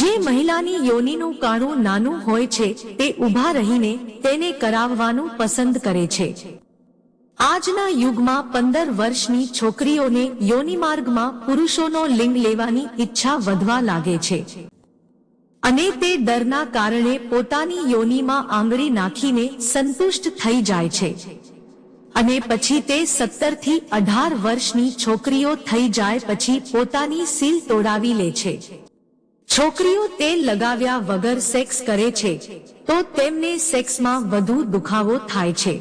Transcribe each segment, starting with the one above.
જે મહિલાની યોનિનું કાણું નાનું હોય છે તે ઊભા રહીને તેને કરાવવાનું પસંદ કરે છે। આજના યુગમાં 15 વર્ષની છોકરીઓને યોનિમાર્ગમાં પુરુષોનો લિંગ લેવાની ઈચ્છા વધવા લાગે છે અને તે ડરના કારણે પોતાની યોનિમાં આંગળી નાખીને સંતુષ્ટ થઈ જાય છે અને પછી તે 17 થી 18 વર્ષની છોકરીઓ થઈ જાય પછી પોતાની સીલ તોડાવી લે છે। છોકરીઓ તેલ લગાવ્યા વગર સેક્સ કરે છે તો તેમને સેક્સમાં વધુ દુખાવો થાય છે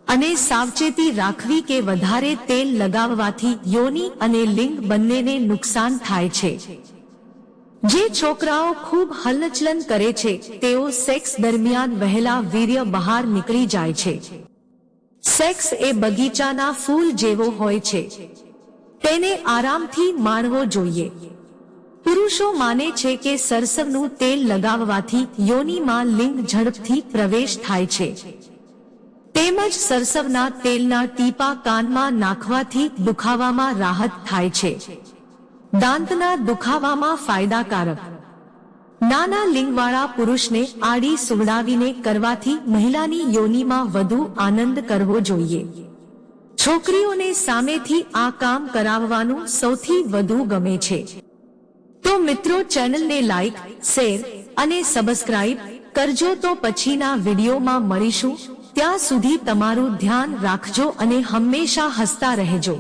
અને સાવચેતી રાખવી કે વધારે તેલ લગાવવાથી યોનિ અને લિંગ બંનેને નુકસાન થાય છે। જે છોકરાઓ ખૂબ હલનચલન કરે છે તેઓ સેક્સ દરમિયાન વહેલા વીર્ય બહાર નીકળી જાય છે। સેક્સ એ બગીચાના ફૂલ જેવો હોય છે, તેને આરામથી માણવો જોઈએ। પુરુષો માને છે કે સરસવનું તેલ લગાવવાથી યોનિમાં લિંગ ઝડપથી પ્રવેશ થાય છે, તેમજ સરસવના તેલના ટીપા કાનમાં નાખવાથી દુખાવામાં રાહત થાય છે। દાંતના દુખાવામાં ફાયદાકારક। નાના લિંગવાળા પુરુષને આડી સુવડાવીને કરવાથી મહિલાની યોનિમાં વધુ આનંદ કરવો જોઈએ। છોકરીઓને સામેથી આ કામ કરાવવાનું સૌથી વધુ ગમે છે। તો મિત્રો, ચેનલને લાઈક, શેર અને સબસ્ક્રાઇબ કરજો। તો પછીના વિડીયોમાં મળીશું, ત્યાં સુધી તમારું ધ્યાન રાખજો અને હંમેશા હસતા રહેજો।